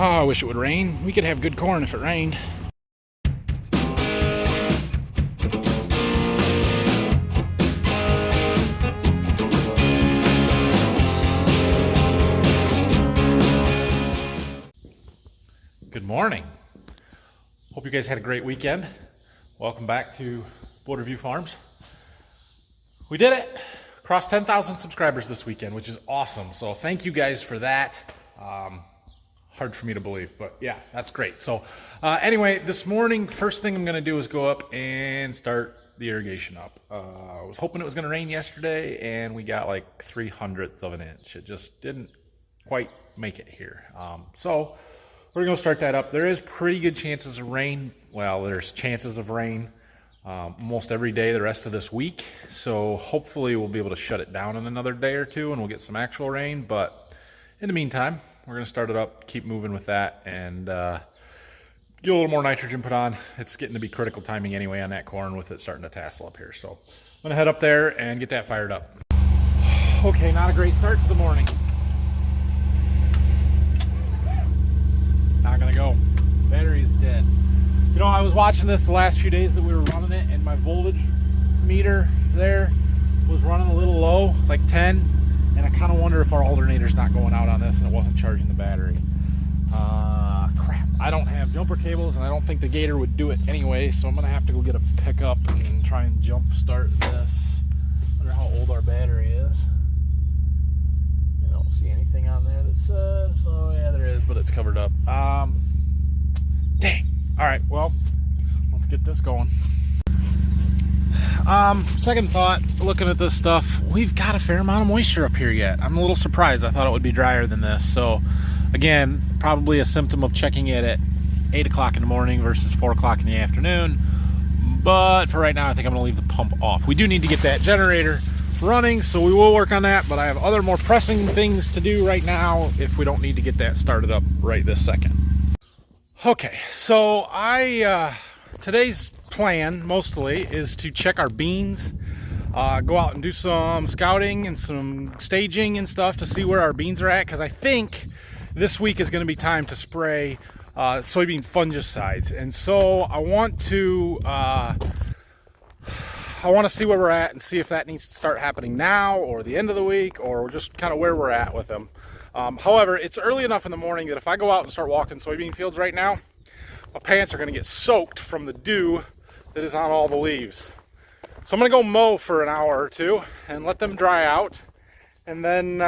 Oh, I wish it would rain. We could have good corn if it rained. Good morning. Hope you guys had a great weekend. Welcome back to Borderview Farms. We did it. Crossed 10,000 subscribers this weekend, which is awesome. So thank you guys for that. Hard for me to believe, but yeah, that's great. So anyway, this morning, first thing I'm going to do is go up and start the irrigation up. I was hoping it was going to rain yesterday, and we got like 3/100ths of an inch. It just didn't quite make it here. So we're going to start that up. There is pretty good chances of rain. Well, there's chances of rain almost every day the rest of this week. So hopefully we'll be able to shut it down in another day or two and we'll get some actual rain. But in the meantime, we're going to start it up, keep moving with that, and get a little more nitrogen put on. It's getting to be critical timing anyway on that corn with it starting to tassel up here. So I'm going to head up there and get that fired up. Okay, not a great start to the morning. Not going to go. Battery is dead. You know, I was watching this the last few days that we were running it, and my voltage meter there was running a little low, like 10. And I kind of wonder if our alternator's not going out on this and it wasn't charging the battery. Crap. I don't have jumper cables, and I don't think the Gator would do it anyway, so I'm going to have to go get a pickup and try and jump start this. I wonder how old our battery is. I don't see anything on there that says, oh yeah, there is, but it's covered up. Dang. All right, well, let's get this going. Second thought, looking at this stuff, we've got a fair amount of moisture up here yet. I'm a little surprised. I thought it would be drier than this. So again, probably a symptom of checking it at 8 o'clock in the morning versus 4 o'clock in the afternoon. But for right now, I think I'm gonna leave the pump off. We do need to get that generator running, so we will work on that, but I have other more pressing things to do right now if we don't need to get that started up right this second. Okay, so today's plan mostly is to check our beans, go out and do some scouting and some staging and stuff to see where our beans are at, because I think this week is going to be time to spray soybean fungicides. And so I want to see where we're at and see if that needs to start happening now or the end of the week or just kind of where we're at with them. However, it's early enough in the morning that if I go out and start walking soybean fields right now, my pants are going to get soaked from the dew that is on all the leaves. So I'm going to go mow for an hour or two and let them dry out. And then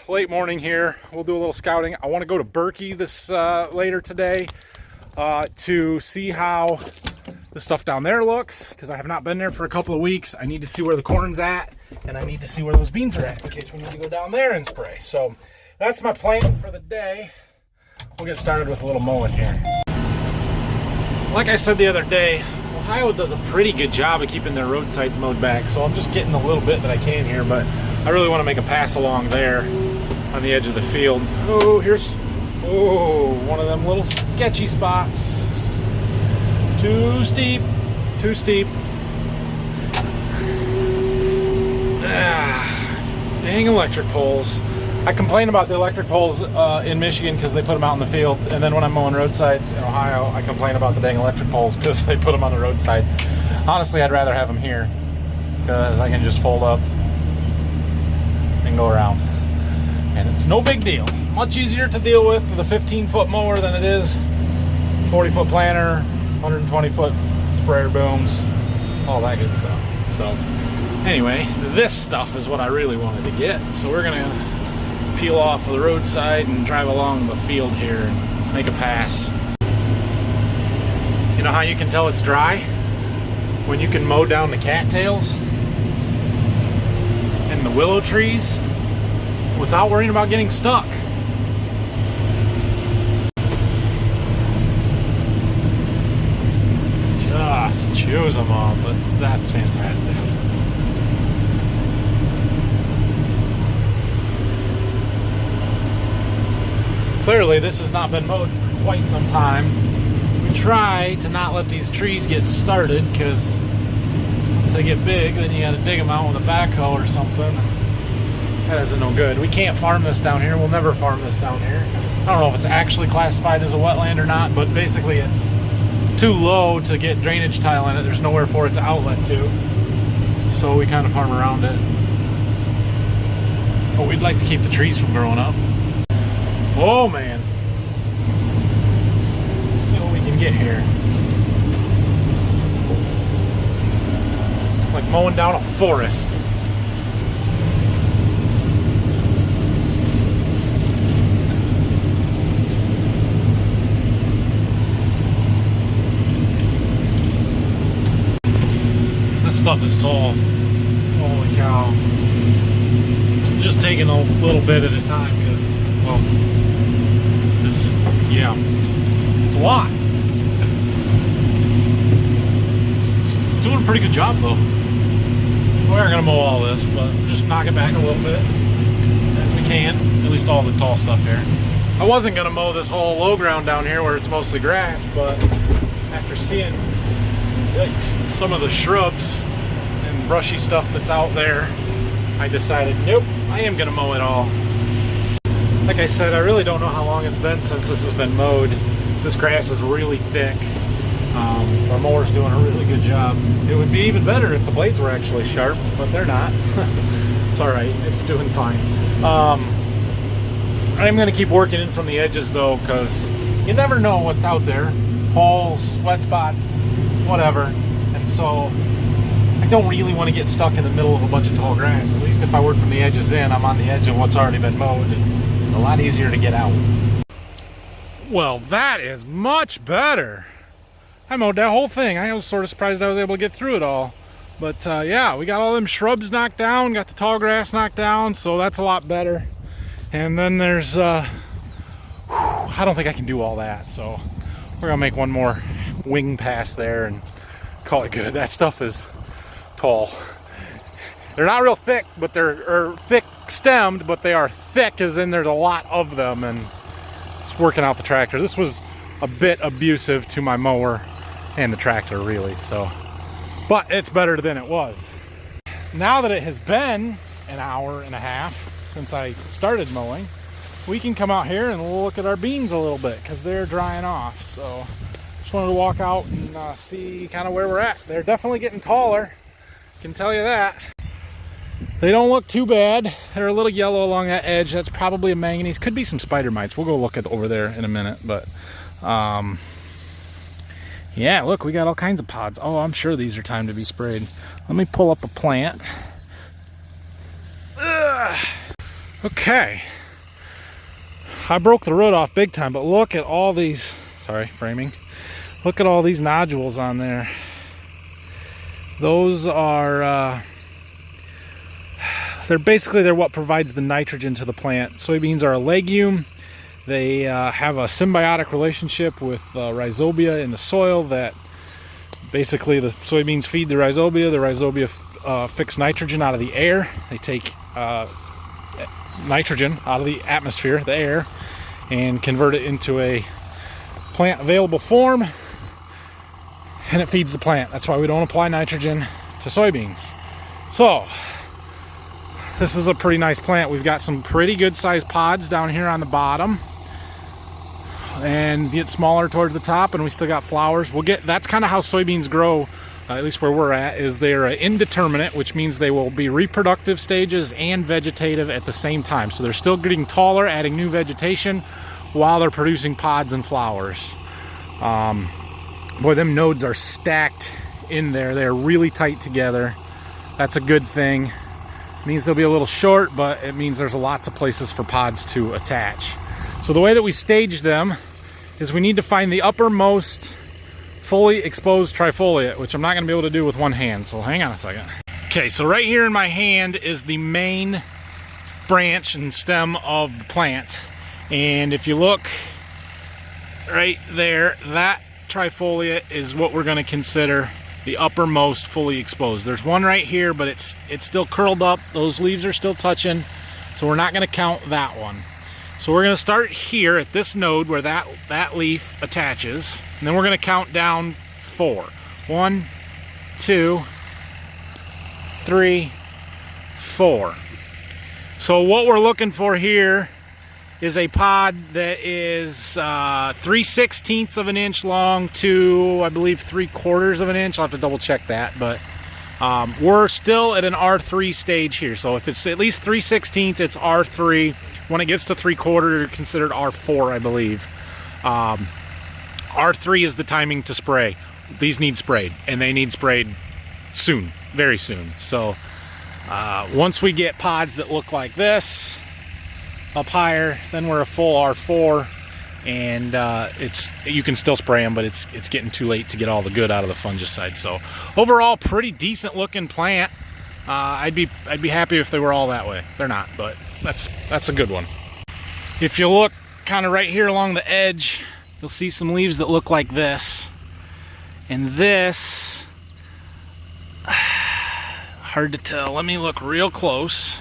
late morning here, we'll do a little scouting. I want to go to Berkey this later today to see how the stuff down there looks, because I have not been there for a couple of weeks. I need to see where the corn's at, and I need to see where those beans are at in case we need to go down there and spray. So that's my plan for the day. We'll get started with a little mowing here. Like I said the other day, Ohio does a pretty good job of keeping their roadsides mowed back, so I'm just getting a little bit that I can here, but I really want to make a pass along there on the edge of the field. Oh, here's one of them little sketchy spots. Too steep, too steep. Dang electric poles. I complain about the electric poles in Michigan because they put them out in the field, and then when I'm mowing roadsides in Ohio, I complain about the dang electric poles because they put them on the roadside. Honestly, I'd rather have them here because I can just fold up and go around, and it's no big deal. Much easier to deal with the 15-foot mower than it is 40-foot planter, 120-foot sprayer booms, all that good stuff. So anyway, this stuff is what I really wanted to get, so we're gonna peel off of the roadside and drive along the field here and make a pass. You know how you can tell it's dry? When you can mow down the cattails and the willow trees without worrying about getting stuck. Just choose them up, but that's fantastic. Clearly, this has not been mowed for quite some time. We try to not let these trees get started because once they get big, then you got to dig them out with a backhoe or something. That isn't no good. We can't farm this down here. We'll never farm this down here. don't know if it's actually classified as a wetland or not, but basically it's too low to get drainage tile in it. There's nowhere for it to outlet to. So we kind of farm around it. But we'd like to keep the trees from growing up. Oh man. Let's see what we can get here. It's like mowing down a forest. This stuff is tall. Holy cow. I'm just taking a little bit at a time because, well, it's a lot. It's doing a pretty good job though. We aren't gonna mow all this, but just knock it back a little bit as we can. At least all the tall stuff here. I wasn't gonna mow this whole low ground down here where it's mostly grass, but after seeing some of the shrubs and brushy stuff that's out there, I decided, nope, I am gonna mow it all. Like I said, I really don't know how long it's been since this has been mowed. This grass is really thick. Our mower's doing a really good job. It would be even better if the blades were actually sharp, but they're not. It's all right, it's doing fine. I'm gonna keep working in from the edges though, because you never know what's out there. Holes, wet spots, whatever. And so I don't really want to get stuck in the middle of a bunch of tall grass. At least if I work from the edges in, I'm on the edge of what's already been mowed, and it's a lot easier to get out. Well, that is much better. I mowed that whole thing. I was sort of surprised I was able to get through it all. But yeah, we got all them shrubs knocked down, got the tall grass knocked down, so that's a lot better. And then there's, I don't think I can do all that, so we're gonna make one more wing pass there and call it good. That stuff is tall. They're not real thick, but they're thick stemmed, but they are thick as in there's a lot of them, and it's working out the tractor. This was a bit abusive to my mower and the tractor really, so, but it's better than it was. Now that it has been an hour and a half since I started mowing, we can come out here and look at our beans a little bit because they're drying off. So just wanted to walk out and see kind of where we're at. They're definitely getting taller, I can tell you that. They don't look too bad. They're a little yellow along that edge. That's probably a manganese. Could be some spider mites. We'll go look at over there in a minute. But yeah, look, we got all kinds of pods. Oh, I'm sure these are time to be sprayed. Let me pull up a plant. Ugh. Okay. I broke the root off big time, but look at all these, sorry, framing. Look at all these nodules on there. Those are, they're what provides the nitrogen to the plant. Soybeans are a legume. They have a symbiotic relationship with rhizobia in the soil that basically the soybeans feed the rhizobia fix nitrogen out of the air. They take nitrogen out of the atmosphere, the air, and convert it into a plant available form, and it feeds the plant. That's why we don't apply nitrogen to soybeans. So this is a pretty nice plant. We've got some pretty good sized pods down here on the bottom and get smaller towards the top, and we still got flowers. That's kind of how soybeans grow, at least where we're at, is they're indeterminate, which means they will be reproductive stages and vegetative at the same time. So they're still getting taller, adding new vegetation while they're producing pods and flowers. Boy, them nodes are stacked in there. They're really tight together. That's a good thing. It means they'll be a little short, but it means there's lots of places for pods to attach. So the way that we stage them is we need to find the uppermost fully exposed trifoliate, which I'm not going to be able to do with one hand, so hang on a second. Okay, so right here in my hand is the main branch and stem of the plant, and if you look right there, that trifoliate is what we're going to consider the uppermost fully exposed. There's one right here, but it's still curled up. Those leaves are still touching, so we're not going to count that one. So we're going to start here at this node where that leaf attaches, and then we're going to count down 4. 1, 2, 3, 4. So what we're looking for here is a pod that is 3/16 of an inch long to, I believe, 3/4 of an inch. I'll have to double check that, but we're still at an R3 stage here. So if it's at least 3/16, it's R3. When it gets to 3/4, you're considered R4, I believe. R3 is the timing to spray. These need sprayed, and they need sprayed soon, very soon. So once we get pods that look like this up higher, then we're a full R4, and you can still spray them, but it's getting too late to get all the good out of the fungicide. So overall, pretty decent looking plant. I'd be happy if they were all that way. They're not, but that's a good one. If you look kind of right here along the edge, you'll see some leaves that look like this, and this, hard to tell. Let me look real close.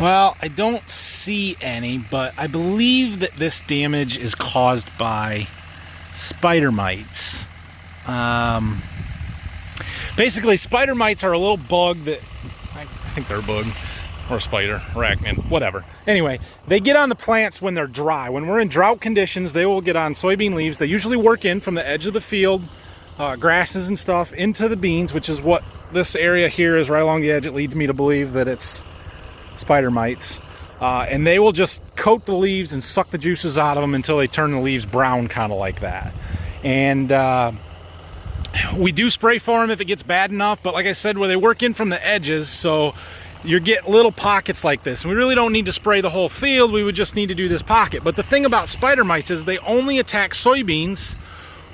Well, I don't see any, but I believe that this damage is caused by spider mites. Basically, spider mites are a little bug that, I think they're a bug, or a spider, arachnid, whatever. Anyway, they get on the plants when they're dry. When we're in drought conditions, they will get on soybean leaves. They usually work in from the edge of the field, grasses and stuff, into the beans, which is what this area here is, right along the edge. It leads me to believe that it's spider mites. And they will just coat the leaves and suck the juices out of them until they turn the leaves brown, kind of like that. And we do spray for them if it gets bad enough, but like I said, where they work in from the edges, so you get little pockets like this. And we really don't need to spray the whole field. We would just need to do this pocket. But the thing about spider mites is they only attack soybeans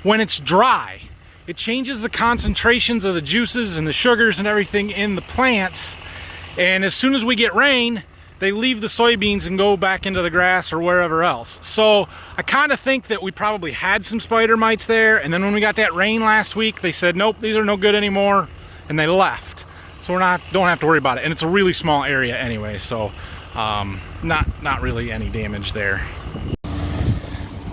when it's dry. It changes the concentrations of the juices and the sugars and everything in the plants. And as soon as we get rain, they leave the soybeans and go back into the grass or wherever else. So I kind of think that we probably had some spider mites there. And then when we got that rain last week, they said, nope, these are no good anymore. And they left. So don't have to worry about it. And it's a really small area anyway. So not really any damage there.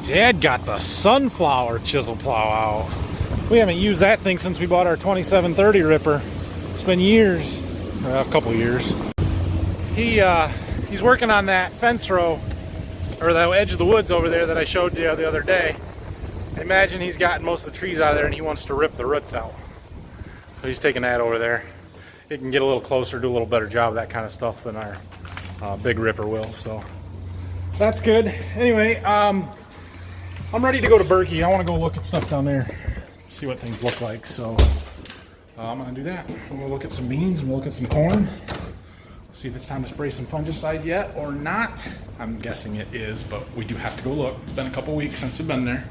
Dad got the sunflower chisel plow out. We haven't used that thing since we bought our 2730 ripper. It's been years. A couple years. He's working on that fence row, or the edge of the woods over there that I showed you the other day. I imagine he's gotten most of the trees out of there and he wants to rip the roots out. So he's taking that over there. He can get a little closer, do a little better job of that kind of stuff than our big ripper will. So that's good. Anyway, I'm ready to go to Berkey. I want to go look at stuff down there, see what things look like. So I'm going to do that. We'll look at some beans and we'll look at some corn. See if it's time to spray some fungicide yet or not. I'm guessing it is, but we do have to go look. It's been a couple weeks since we've been there.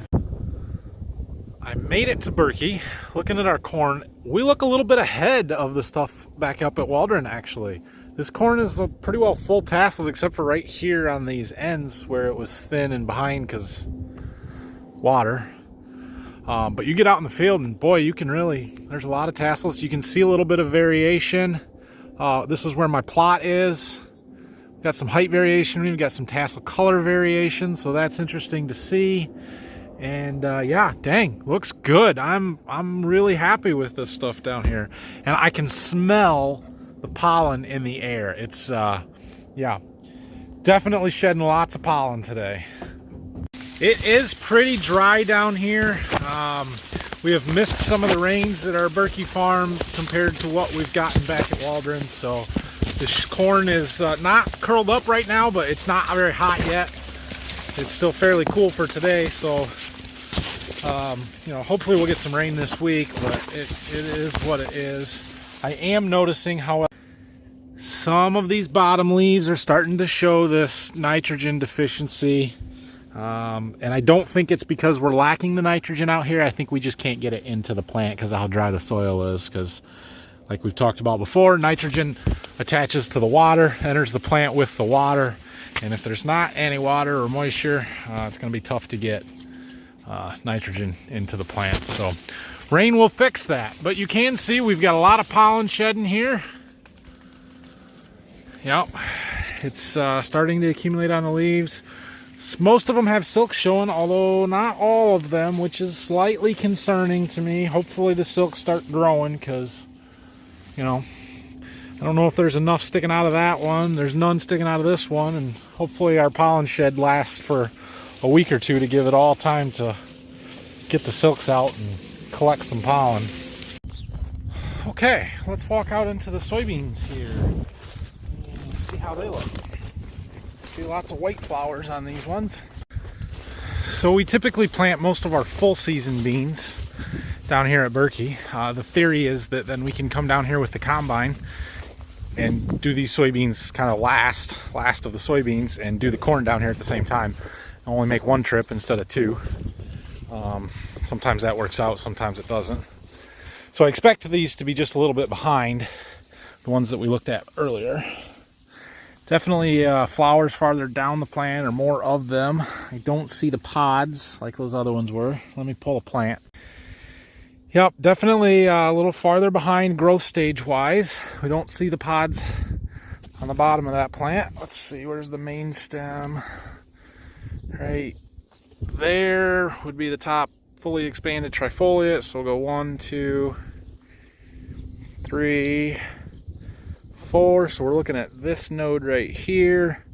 I made it to Berkey. Looking at our corn, we look a little bit ahead of the stuff back up at Waldron, actually. This corn is pretty well full tassels, except for right here on these ends where it was thin and behind because water. But you get out in the field and boy, you can really, there's a lot of tassels. You can see a little bit of variation. This is where my plot is. We've got some height variation. We've got some tassel color variation. So that's interesting to see. And yeah, dang, looks good. I'm really happy with this stuff down here. And I can smell the pollen in the air. It's, yeah, definitely shedding lots of pollen today. It is pretty dry down here. We have missed some of the rains at our Berkey farm compared to what we've gotten back at Waldron. So this corn is not curled up right now, but it's not very hot yet. It's still fairly cool for today. So, you know, hopefully we'll get some rain this week, but it is what it is. I am noticing how some of these bottom leaves are starting to show this nitrogen deficiency. And I don't think it's because we're lacking the nitrogen out here. I think we just can't get it into the plant because of how dry the soil is. Because like we've talked about before, nitrogen attaches to the water, enters the plant with the water. And if there's not any water or moisture, it's going to be tough to get nitrogen into the plant. So rain will fix that. But you can see we've got a lot of pollen shedding here. Yep, it's starting to accumulate on the leaves. Most of them have silk showing, although not all of them, which is slightly concerning to me. Hopefully the silks start growing because, you know, I don't know if there's enough sticking out of that one. There's none sticking out of this one, and Hopefully our pollen shed lasts for a week or two to give it all time to get the silks out and collect some pollen. Okay, let's walk out into the soybeans here and see how they look. See lots of white flowers on these ones. So we typically plant most of our full season beans down here at Berkey. The theory is that then we can come down here with the combine and do these soybeans kind of last of the soybeans, and do the corn down here at the same time. Only make one trip instead of two. Sometimes that works out, sometimes it doesn't. So I expect these to be just a little bit behind the ones that we looked at earlier. Definitely flowers farther down the plant, or more of them. I don't see the pods like those other ones were. Let me pull a plant. Yep, definitely a little farther behind growth stage wise. We don't see the pods on the bottom of that plant. Let's see, where's the main stem? Right there would be the top fully expanded trifoliate. So we'll go 1, 2, 3, 4. So we're looking at this node right here,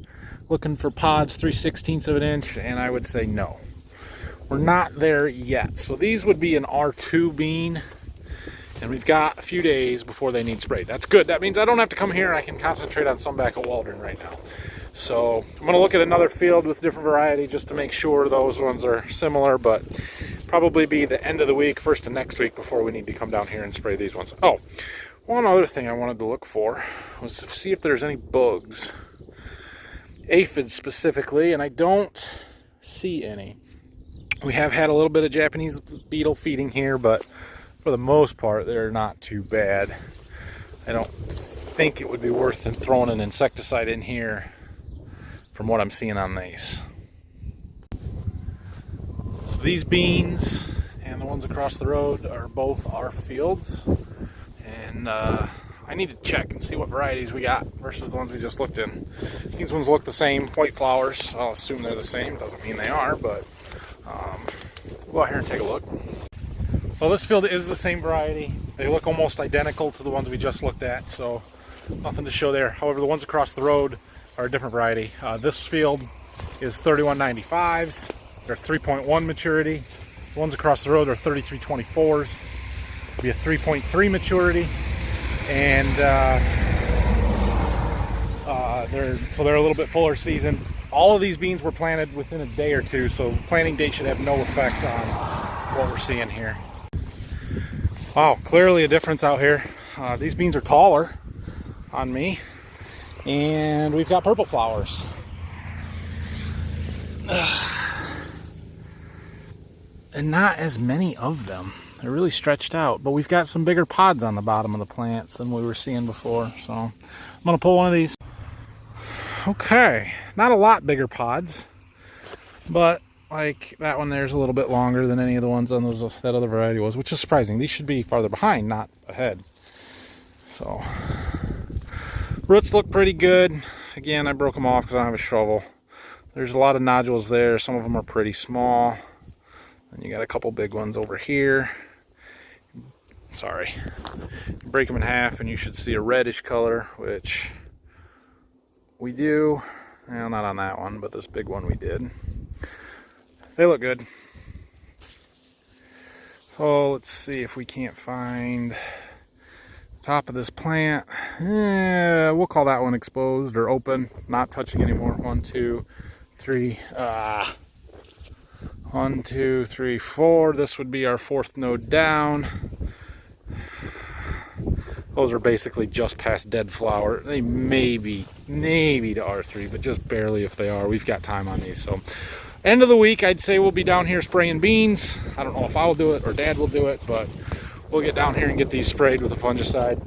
looking for pods 3/16 of an inch, and I would say no. We're not there yet. So these would be an R2 bean, and we've got a few days before they need sprayed. That's good. That means I don't have to come here and I can concentrate on some back at Waldron right now. So I'm going to look at another field with different variety just to make sure those ones are similar, but probably be the end of the week, first of next week, before we need to come down here and spray these ones. Oh, one other thing I wanted to look for was to see if there's any bugs, aphids specifically, and I don't see any. We have had a little bit of Japanese beetle feeding here, but for the most part, they're not too bad. I don't think it would be worth throwing an insecticide in here from what I'm seeing on these. So these beans and the ones across the road are both our fields. And I need to check and see what varieties we got versus the ones we just looked in. These ones look the same, white flowers. I'll assume they're the same. Doesn't mean they are, but go out here and take a look. Well, this field is the same variety. They look almost identical to the ones we just looked at, so nothing to show there. However, the ones across the road are a different variety. This field is 3195s. They're 3.1 maturity. The ones across the road are 3324s. It'll be a 3.3 maturity, and they're a little bit fuller season. All of these beans were planted within a day or two, so planting date should have no effect on what we're seeing here. Wow, clearly a difference out here. These beans are taller on me, and we've got purple flowers. And not as many of them. They're really stretched out, but we've got some bigger pods on the bottom of the plants than we were seeing before. So I'm gonna pull one of these. Okay, not a lot bigger pods, but like that one there's a little bit longer than any of the ones on that other variety was, which is surprising. These should be farther behind, not ahead. So roots look pretty good. Again, I broke them off because I don't have a shovel. There's a lot of nodules there. Some of them are pretty small. And you got a couple big ones over here. Sorry. Break them in half and you should see a reddish color, which we do. Well, not on that one, but this big one we did. They look good. So let's see if we can't find the top of this plant. We'll call that one exposed or open, not touching anymore. 1, 2, 3. 1, 2, 3, 4. This would be our fourth node down. Those are basically just past dead flower. They may be to R3, but just barely if they are. We've got time on these. So end of the week, I'd say we'll be down here spraying beans. I don't know if I'll do it or Dad will do it, but we'll get down here and get these sprayed with a fungicide.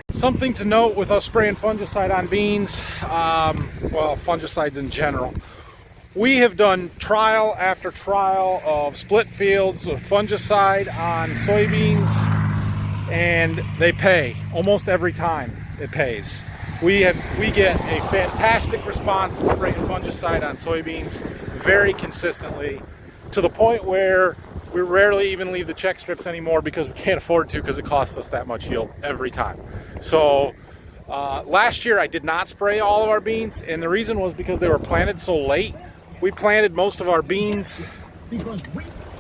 Something to note with us spraying fungicide on beans, well, fungicides in general. We have done trial after trial of split fields with fungicide on soybeans, and they pay. Almost every time it pays. We get a fantastic response from spraying fungicide on soybeans very consistently, to the point where we rarely even leave the check strips anymore because we can't afford to, because it costs us that much yield every time. So Last year I did not spray all of our beans, and the reason was because they were planted so late. We planted most of our beans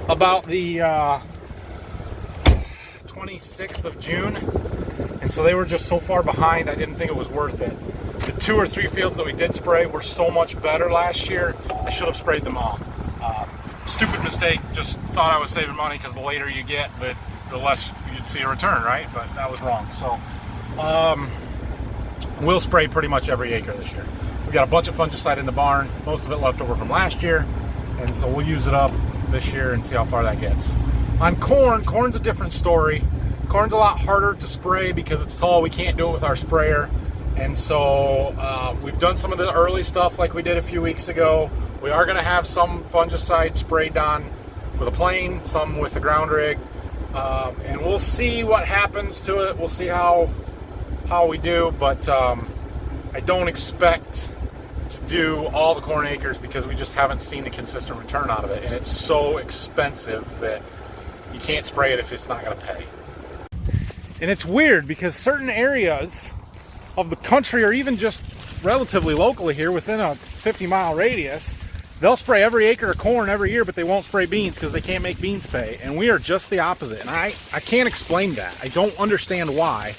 about the 26th of June, and so they were just so far behind I didn't think it was worth it. The 2 or 3 fields that we did spray were so much better last year, I should have sprayed them all. Stupid mistake, just thought I was saving money because the later you get, the less you'd see a return, right? But that was wrong. So we'll spray pretty much every acre this year. We got a bunch of fungicide in the barn, most of it left over from last year, and so we'll use it up this year and see how far that gets. On corn, corn's a different story. Corn's a lot harder to spray because it's tall. We can't do it with our sprayer. And so we've done some of the early stuff like we did a few weeks ago. We are going to have some fungicide sprayed on with a plane, some with the ground rig. And we'll see what happens to it. We'll see how we do. But I don't expect to do all the corn acres because we just haven't seen a consistent return out of it. And it's so expensive that you can't spray it if it's not going to pay. And it's weird because certain areas of the country, or even just relatively locally here within a 50-mile radius, they'll spray every acre of corn every year, but they won't spray beans because they can't make beans pay. And we are just the opposite. And I can't explain that. I don't understand why.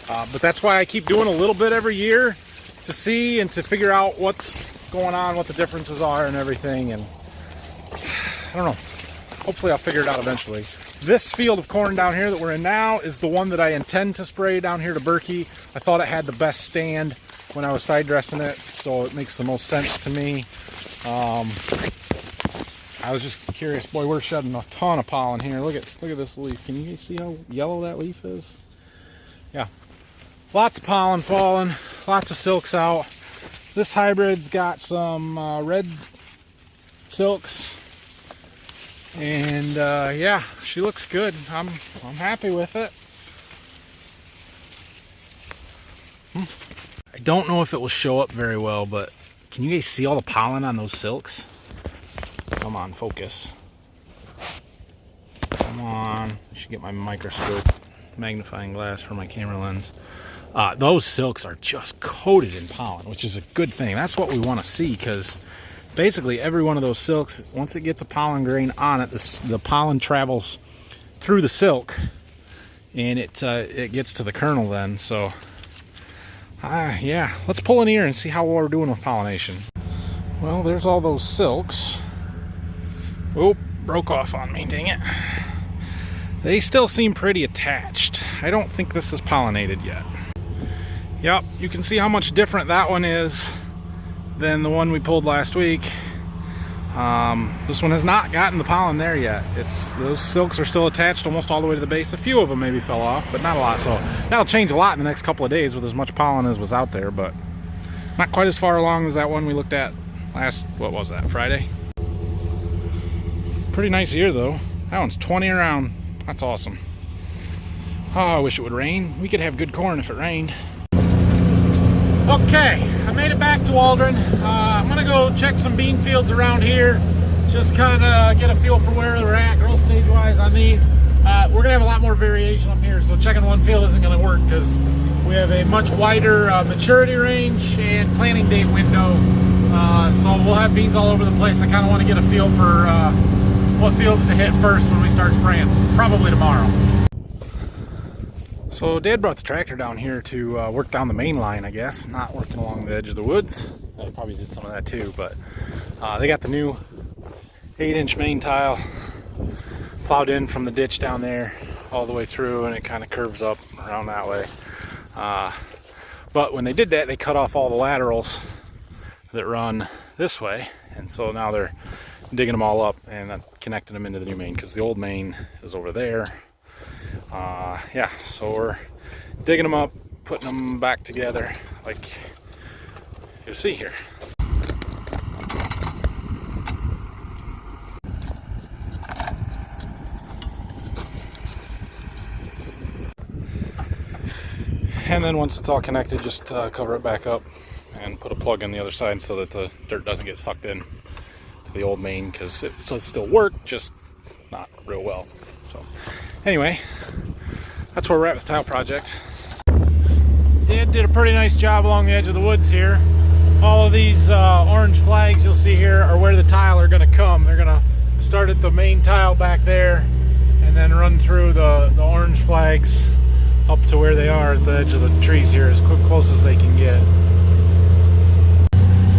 But that's why I keep doing a little bit every year to see and to figure out what's going on, what the differences are and everything. And I don't know. Hopefully I'll figure it out eventually. This field of corn down here that we're in now is the one that I intend to spray down here to Berkey. I thought it had the best stand when I was side dressing it, so it makes the most sense to me. I was just curious. Boy, we're shedding a ton of pollen here. Look at this leaf. Can you guys see how yellow that leaf is? Yeah, lots of pollen falling, lots of silks out. This hybrid's got some red silks. And yeah, she looks good. I'm happy with it. I don't know if it will show up very well, but can you guys see all the pollen on those silks? Come on, focus. Come on. I should get my microscope, magnifying glass for my camera lens. Those silks are just coated in pollen, which is a good thing. That's what we want to see, because basically every one of those silks, once it gets a pollen grain on it, the pollen travels through the silk and it gets to the kernel then. So yeah, let's pull an ear and see how we're doing with pollination. Well, there's all those silks. Oh, broke off on me, dang it. They still seem pretty attached. I don't think this is pollinated yet. Yep, you can see how much different that one is than the one we pulled last week. This one has not gotten the pollen there yet. Those silks are still attached almost all the way to the base. A few of them maybe fell off, but not a lot. So that'll change a lot in the next couple of days with as much pollen as was out there, but not quite as far along as that one we looked at last, what was that, Friday? Pretty nice ear though. That one's 20 around. That's awesome. Oh, I wish it would rain. We could have good corn if it rained. Okay, I made it back to Waldron. I'm gonna go check some bean fields around here, just kind of get a feel for where they're at growth stage wise on these. We're gonna have a lot more variation up here, so checking one field isn't gonna work because we have a much wider maturity range and planting date window. So we'll have beans all over the place. I kind of want to get a feel for what fields to hit first when we start spraying, probably tomorrow. So Dad brought the tractor down here to work down the main line, I guess, not working along the edge of the woods. I probably did some of that too, but they got the new 8-inch main tile plowed in from the ditch down there all the way through, and it kind of curves up around that way. But when they did that, they cut off all the laterals that run this way, and so now they're digging them all up and connecting them into the new main, because the old main is over there. Yeah, so we're digging them up, putting them back together like you see here. And then once it's all connected, just cover it back up and put a plug in the other side so that the dirt doesn't get sucked in to the old main, because it does still work, just not real well. So anyway, that's where we're at with the tile project. Dad did a pretty nice job along the edge of the woods here. All of these orange flags you'll see here are where the tile are going to come. They're going to start at the main tile back there and then run through the orange flags up to where they are at the edge of the trees here, as close as they can get.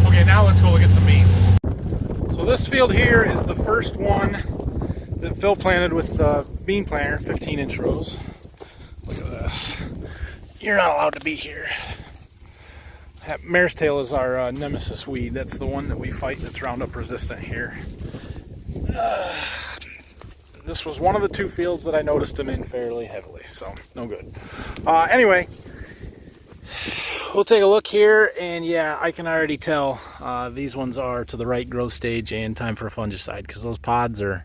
Okay, now let's go look at some beans. So this field here is the first one that Phil planted with the bean planter, 15-inch rows. Look at this. You're not allowed to be here. That mare's tail is our nemesis weed. That's the one that we fight that's Roundup resistant here. This was one of the two fields that I noticed them in fairly heavily, so no good. Anyway, we'll take a look here, and yeah, I can already tell these ones are to the right growth stage and time for a fungicide, because those pods are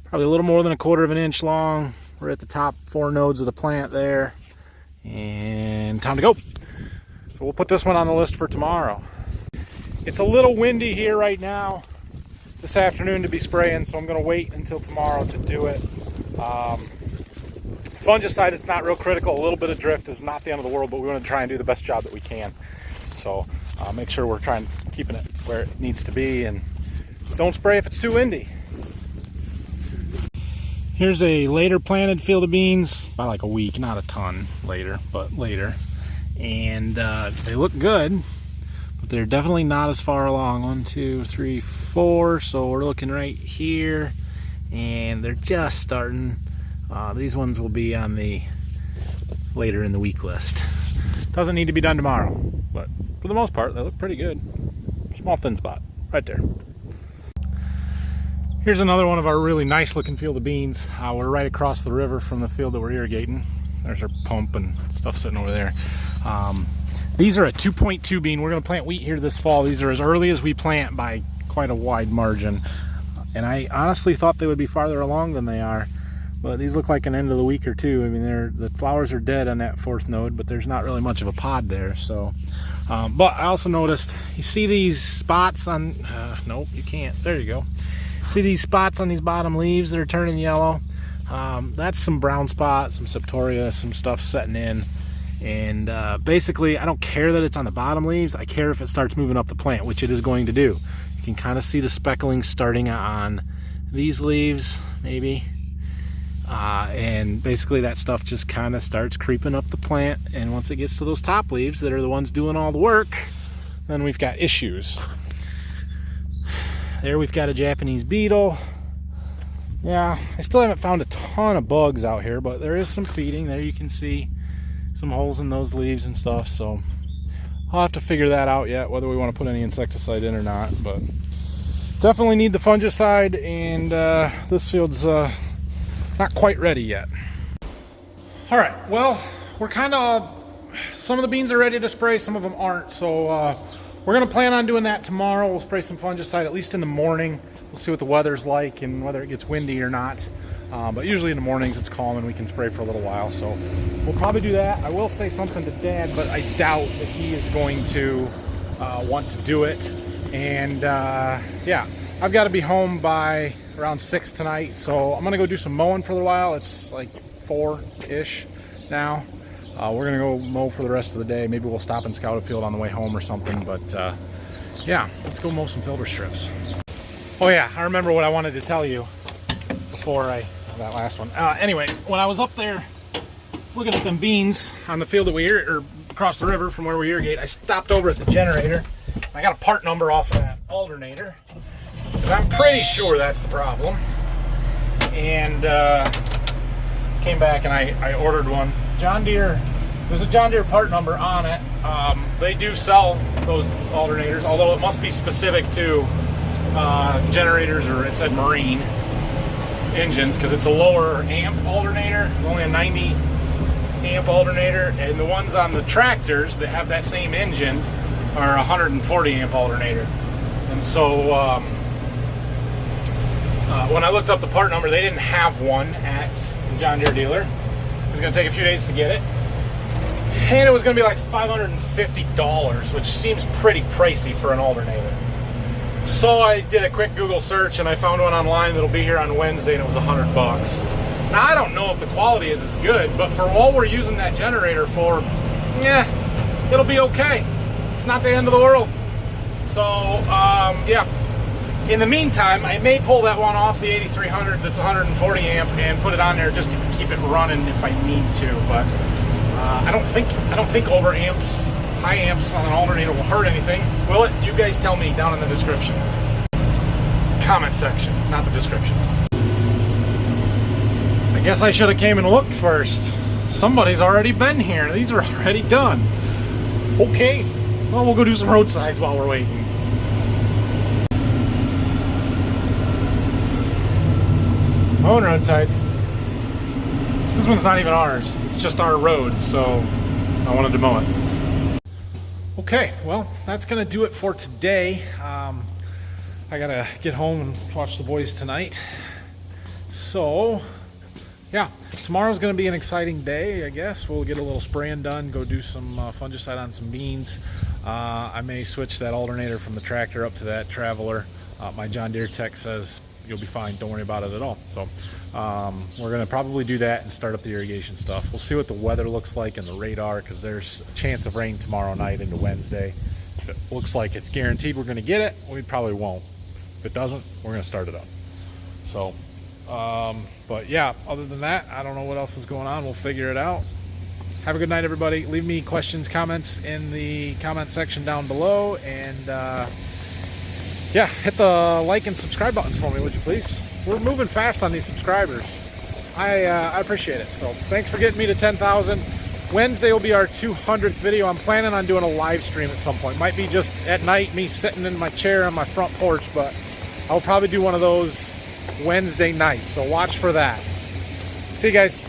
probably a little more than 1/4 of an inch long. We're at the top 4 nodes of the plant there, and time to go. So we'll put this one on the list for tomorrow. It's a little windy here right now this afternoon to be spraying, so I'm going to wait until tomorrow to do it. Fungicide, it's not real critical. A little bit of drift is not the end of the world, but we want to try and do the best job that we can. So make sure we're keeping it where it needs to be, and don't spray if it's too windy. Here's a later planted field of beans, by like a week, not a ton later, but later. And they look good, but they're definitely not as far along. 1, 2, 3, 4. So we're looking right here, and they're just starting. These ones will be on the later in the week list. Doesn't need to be done tomorrow, but for the most part, they look pretty good. Small thin spot right there. Here's another one of our really nice looking field of beans. We're right across the river from the field that we're irrigating. There's our pump and stuff sitting over there. These are a 2.2 bean. We're going to plant wheat here this fall. These are as early as we plant by quite a wide margin. And I honestly thought they would be farther along than they are. But these look like an end of the week or two. I mean, the flowers are dead on that 4th node, but there's not really much of a pod there. So, but I also noticed, you see these spots on, nope, you can't. There you go. See these spots on these bottom leaves that are turning yellow? That's some brown spots, some septoria, some stuff setting in. And basically, I don't care that it's on the bottom leaves. I care if it starts moving up the plant, which it is going to do. You can kind of see the speckling starting on these leaves, maybe. And basically that stuff just kind of starts creeping up the plant. And once it gets to those top leaves that are the ones doing all the work, then we've got issues. There we've got a Japanese beetle. Yeah, I still haven't found a ton of bugs out here, but there is some feeding. There you can see some holes in those leaves and stuff, so I'll have to figure that out yet, whether we want to put any insecticide in or not. But definitely need the fungicide, and this field's not quite ready yet. All right, well, we're kind of, some of the beans are ready to spray, some of them aren't, so we're going to plan on doing that tomorrow. We'll spray some fungicide, at least in the morning. We'll see what the weather's like and whether it gets windy or not. But usually in the mornings it's calm and we can spray for a little while. So we'll probably do that. I will say something to Dad, but I doubt that he is going to want to do it. And yeah, I've got to be home by around 6 tonight. So I'm going to go do some mowing for a little while. It's like 4-ish now. We're gonna go mow for the rest of the day. Maybe we'll stop and scout a field on the way home or something, but yeah, let's go mow some filter strips. Oh yeah, I remember what I wanted to tell you before that last one. Anyway, when I was up there looking at them beans on the field that or across the river from where we irrigate, I stopped over at the generator. I got a part number off of that alternator, because I'm pretty sure that's the problem. And came back and I ordered one. John Deere, there's a John Deere part number on it. They do sell those alternators, although it must be specific to generators, or it said marine engines, because it's a lower amp alternator. It's only a 90 amp alternator, and the ones on the tractors that have that same engine are 140 amp alternator. And so when I looked up the part number, they didn't have one at the John Deere dealer. It was going to take a few days to get it, and it was going to be like $550, which seems pretty pricey for an alternator. So I did a quick Google search and I found one online that'll be here on Wednesday, and it was $100. Now I don't know if the quality is as good, but for all we're using that generator for, yeah, it'll be okay. It's not the end of the world. So, yeah. In the meantime, I may pull that one off the 8300 that's 140 amp and put it on there just to keep it running if I need to. But I don't think over amps, high amps on an alternator will hurt anything. Will it? You guys tell me down in the description. Comment section, not the description. I guess I should have came and looked first. Somebody's already been here. These are already done. Okay. Well, we'll go do some roadsides while we're waiting. Own roadsides. This one's not even ours. It's just our road, so I wanted to mow it. Okay, well, that's gonna do it for today. I gotta get home and watch the boys tonight. So, yeah, tomorrow's gonna be an exciting day, I guess. We'll get a little spraying done, go do some fungicide on some beans. I may switch that alternator from the tractor up to that Traveler. My John Deere tech says you'll be fine, don't worry about it at all. So we're gonna probably do that and start up the irrigation stuff. We'll see what the weather looks like and the radar, because there's a chance of rain tomorrow night into Wednesday. If it looks like it's guaranteed we're gonna get it, we probably won't. If it doesn't, we're gonna start it up. So but yeah, other than that, I don't know what else is going on. We'll figure it out. Have a good night, everybody. Leave me questions, comments in the comment section down below, and yeah, hit the like and subscribe buttons for me, would you please? We're moving fast on these subscribers. I appreciate it. So thanks for getting me to 10,000. Wednesday will be our 200th video. I'm planning on doing a live stream at some point. Might be just at night, me sitting in my chair on my front porch, but I'll probably do one of those Wednesday nights. So watch for that. See you guys.